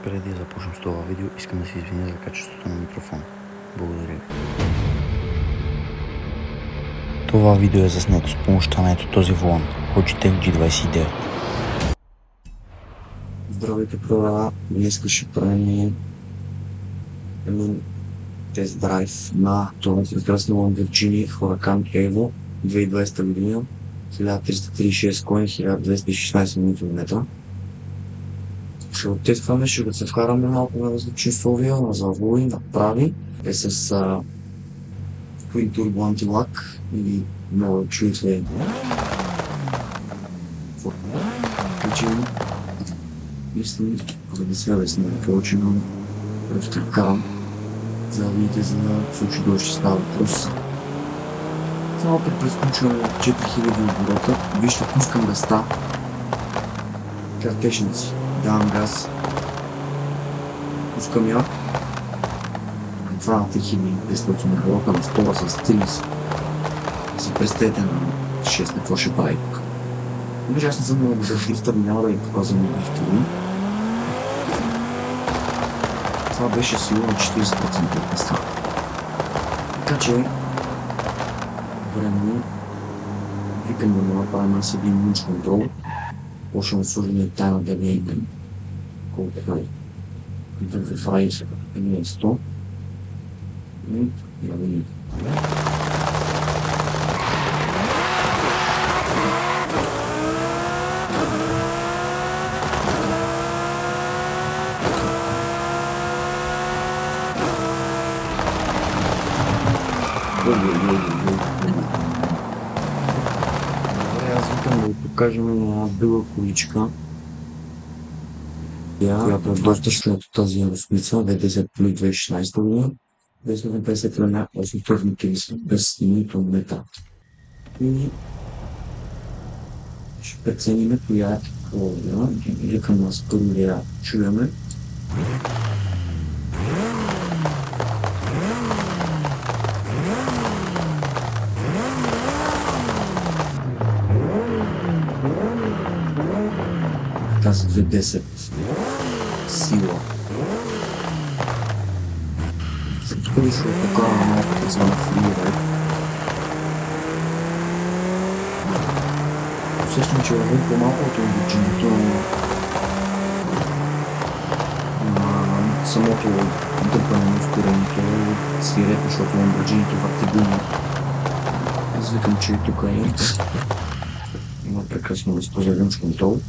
Преди да започнем с това видео, искам да се извиня за качеството на микрофона. Благодаря ви. Това видео е заснето с помощта на ето този волан, Logitech G29. Здравейте, хора! Днес ще правим един тест драйв на това прекрасно Lamborghini Huracan Evo 2020 година, 1336 кони, 1216 Нм. Ще го тестваме, ще го се вкараме малко на различни условия, на завои, на прави, с Twin Turbo Anti-Lock или много чуйте включим. Мислим, за да се лесна повече, но просто карам, за да видите, за да случи дълго ще става въпрос. Само при прескучване 4000 оборота, вижте, пускам гъста, картечници, давам газ, пускам я, това на 3500 оборота на втора с 30. Си представете на 6 какво ще прави тук. Вижте, аз не съм много за дрифтър, няма да ви показвам на дрифтъри. Това беше сигурно 40% от места. Така че, време, викам да му направим аз един мунч контрол. Почвам да служим тайна да не идем. Колко е. Питам се фраи се, не е 100. И да видим. Аз викам да ви покажем една дълга количка, която е доста щото тази евросмица, V10 плюс 2016 година, 250 лена, 830 без Нм. И ще преценим коя е по-добра. Викам нас първо да я чуеме. Тази 210 сила. Тук ли ще покажа малко да звъна фрирайд. Усещам, че вървим по-малко от Lamborghini-то на самото дърпане на ускорението свирето, защото Lamborghini-то върти гуми. Аз викам, че и тук има прекрасно место за лънч контрол.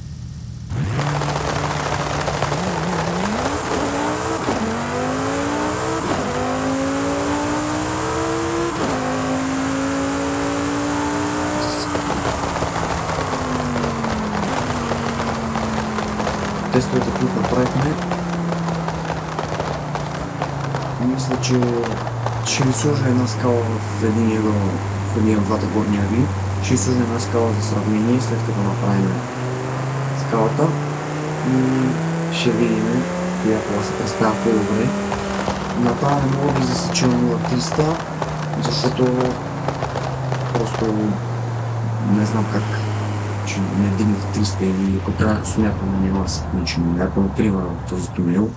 Тестовете, които направихме, мисля, че ще ви сложа една скала в един от двата горни ави. Ще ви сложа една скала за сравнение, след като направим скалата и ще видим коя кола се представя по-добре. На тази не мога да засеча 0-300, защото просто не знам как че не дигнах 300 или ако трябва да смятам, няма да се получи. Ако например този тунел,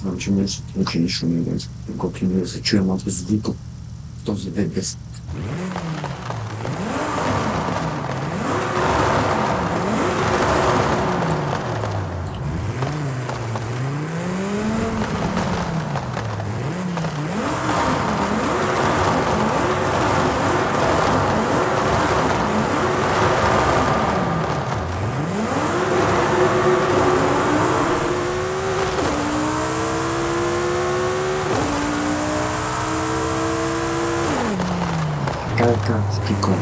знам, че може да се получи нищо не е, когато не да се чуе малко звука в този V10. Така, прикольно.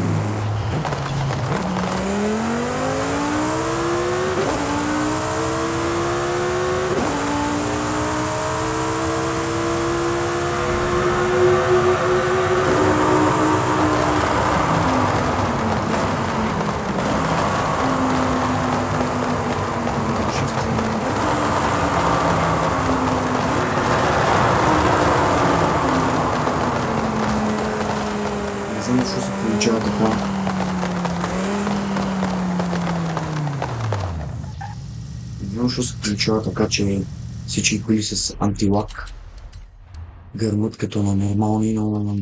Не знам защо се получава така. Защо се получава така, че всички коли с антилак гърмат като на нормални, но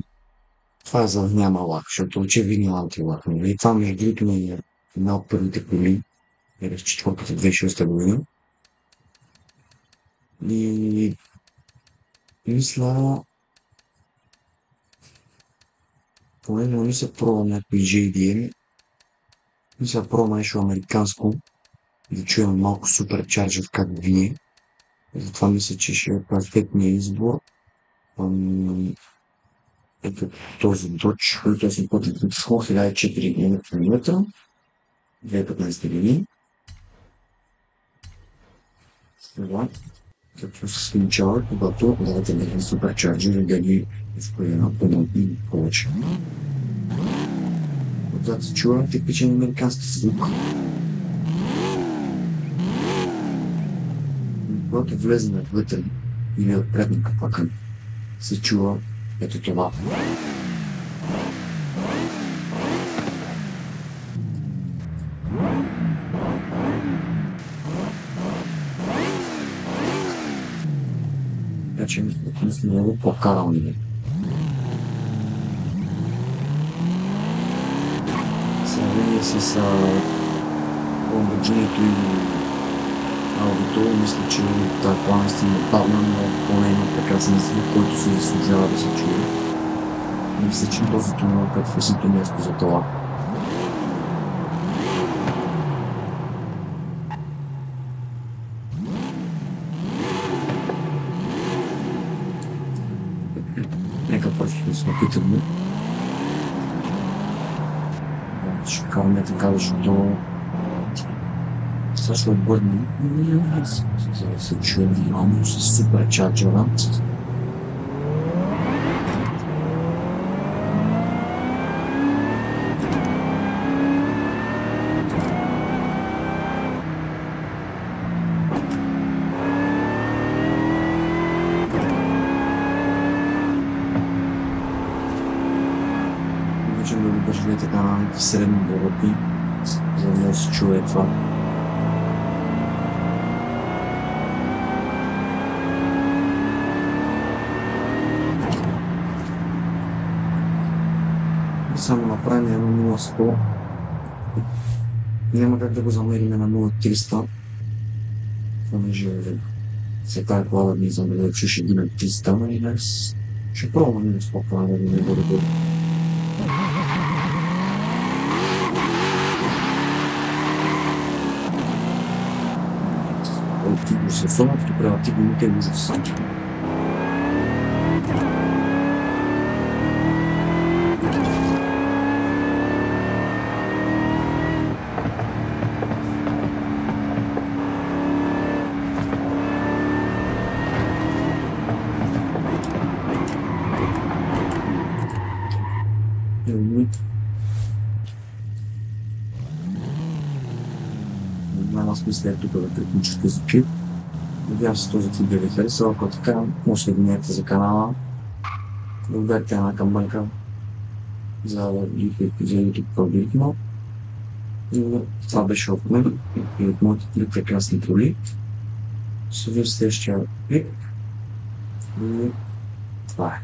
това е за да няма лак, защото очевидно антилак. И това между другото ми е една от първите коли, с четвърката 2006 година. И мисля, поне не се пробва някой JDM, мисля пробва нещо американско, да чуем малко суперчарджер как вие. Затова мисля, че ще е перфектният избор. Ето този Dodge, който аз съм платил 1004 мм, 2015 години. Това, като се сминчава, когато давате един суперчарджер и да ги изпълня на пълно и повече. Отзад се чува типичен американски звук. Когато влезем вътре или от предна капака, се чува ето това. Така че мисля много по-карални. В сравнение с Lamborghini-то и Audi-то, мисля, че тази кола наистина е бавна, но поне има прекрасен звук, който се заслужава да се чуе. Мисля, че този тунел е перфектното място за това. Нека първо се опитаме. Ще караме така, защото също отбърни, за да се чуе внимание с суперчарджера. Обичам да го държа така на някакви средни обороти, за да се чуе това. Само направим едно 0-100. Няма как да го замерим на 0-300. Понеже сега е кола да ми замерим, че ще ги на 300, но и днес ще пробвам да спокойно да не бъде добре. Тиго се фълнат, като правя тиго не те може да са. Няма смисъл тук да приключи този клип. Надявам се този клип да ви харесва, ако така, може да гледате за канала. Да ударите една камбанка за YouTube алгоритма. И това беше от мен и от моите три прекрасни коли. Ще видим следващия клип. И това е.